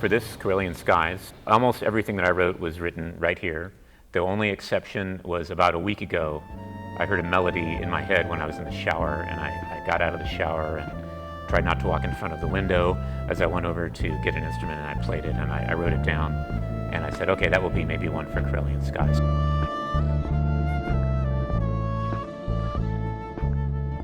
for this Karelian Skies, almost everything that I wrote was written right here. The only exception was about a week ago. I heard a melody in my head when I was in the shower, and I got out of the shower and tried not to walk in front of the window as I went over to get an instrument, and I played it, and I wrote it down, and I said, okay, that will be maybe one for Karelian Skies.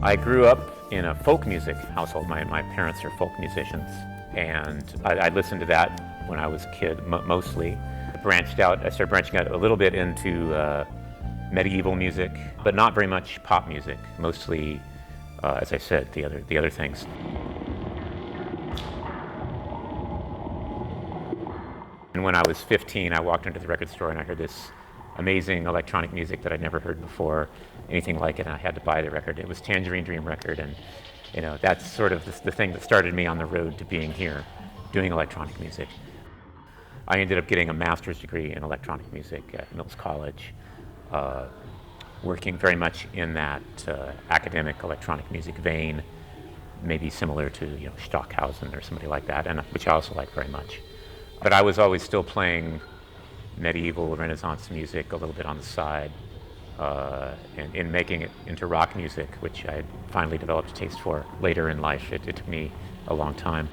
I grew up in a folk music household. My parents are folk musicians, and I listened to that when I was a kid, mostly. I started branching out a little bit into medieval music, but not very much pop music, mostly, as I said, the other things. And when I was 15, I walked into the record store and I heard this amazing electronic music that I'd never heard before, anything like it, and I had to buy the record. It was Tangerine Dream record, and that's sort of the thing that started me on the road to being here, doing electronic music. I ended up getting a master's degree in electronic music at Mills College, working very much in that academic electronic music vein, maybe similar to Stockhausen or somebody like that, and which I also like very much. But I was always still playing medieval Renaissance music a little bit on the side, and in making it into rock music, which I finally developed a taste for later in life. It took me a long time.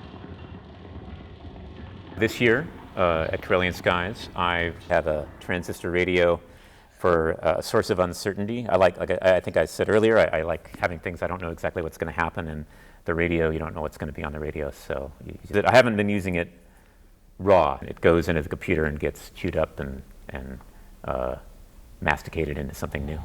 This year at Karelian Skies, I have a transistor radio for a source of uncertainty. I think I said earlier, I like having things I don't know exactly what's going to happen, and the radio, you don't know what's going to be on the radio. So I haven't been using it raw. It goes into the computer and gets chewed up and masticated into something new.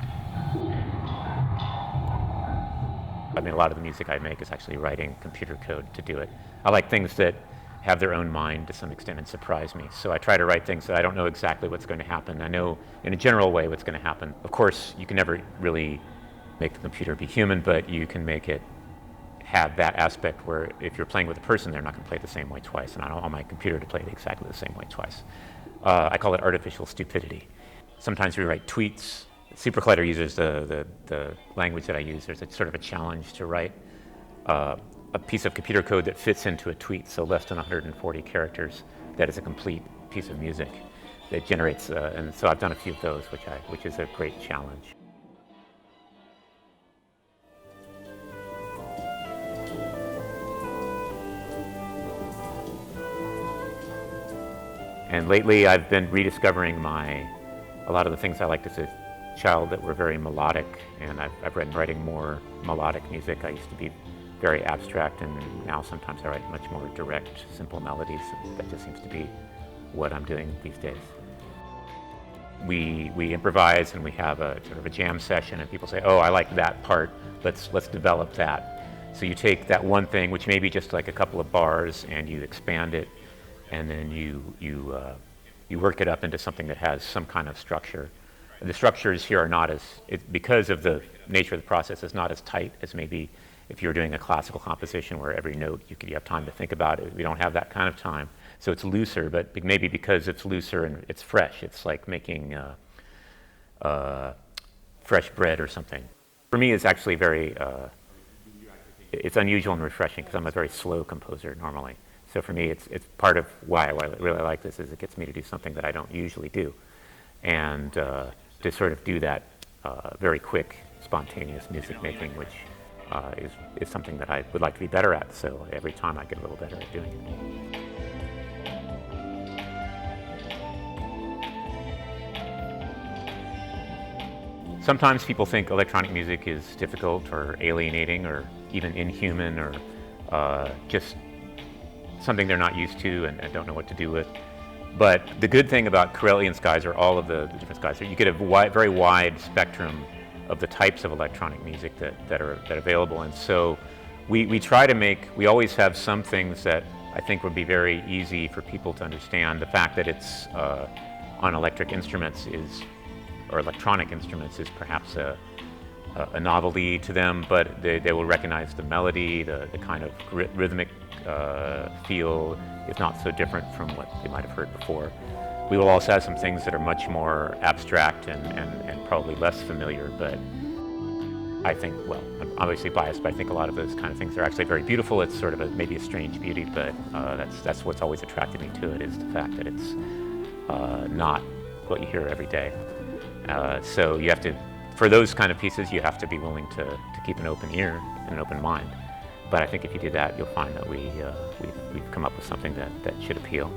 I mean, a lot of the music I make is actually writing computer code to do it. I like things that have their own mind to some extent and surprise me. So I try to write things that I don't know exactly what's going to happen. I know in a general way what's going to happen. Of course, you can never really make the computer be human, but you can make it have that aspect where if you're playing with a person, they're not going to play it the same way twice, and I don't want my computer to play it exactly the same way twice. I call it artificial stupidity. Sometimes we write tweets. SuperCollider uses the language that I use. There's sort of a challenge to write a piece of computer code that fits into a tweet, so less than 140 characters, that is a complete piece of music that generates, and so I've done a few of those, which is a great challenge. And lately I've been rediscovering a lot of the things I liked as a child that were very melodic, and I've been writing more melodic music. I used to be very abstract, and now sometimes I write much more direct, simple melodies. That just seems to be what I'm doing these days. We improvise and we have a sort of a jam session, and people say, oh, I like that part, let's develop that. So you take that one thing, which may be just like a couple of bars, and you expand it, and then you work it up into something that has some kind of structure. The structures here are not because of the nature of the process, it's not as tight as maybe if you're doing a classical composition where every note you have time to think about it. We don't have that kind of time. So it's looser, but maybe because it's looser and it's fresh, it's like making fresh bread or something. For me, it's actually it's unusual and refreshing because I'm a very slow composer normally. So for me, it's part of why I really like this is it gets me to do something that I don't usually do. And to sort of do that very quick, spontaneous music making, which is something that I would like to be better at. So every time I get a little better at doing it. Sometimes people think electronic music is difficult or alienating or even inhuman or just something they're not used to and don't know what to do with. But the good thing about Karelian Skies, or all of the different skies, you get a very wide spectrum of the types of electronic music that are available. And so we try to we always have some things that I think would be very easy for people to understand. The fact that it's on electric instruments or electronic instruments is perhaps a novelty to them, but they will recognize the melody, the kind of rhythmic feel is not so different from what they might have heard before. We will also have some things that are much more abstract and probably less familiar, but I think, well, I'm obviously biased, but I think a lot of those kind of things are actually very beautiful. It's sort of maybe a strange beauty, but that's what's always attracted me to it, is the fact that it's not what you hear every day. So you have to, for those kind of pieces, you have to be willing to keep an open ear and an open mind. But I think if you do that, you'll find that we've come up with something that should appeal.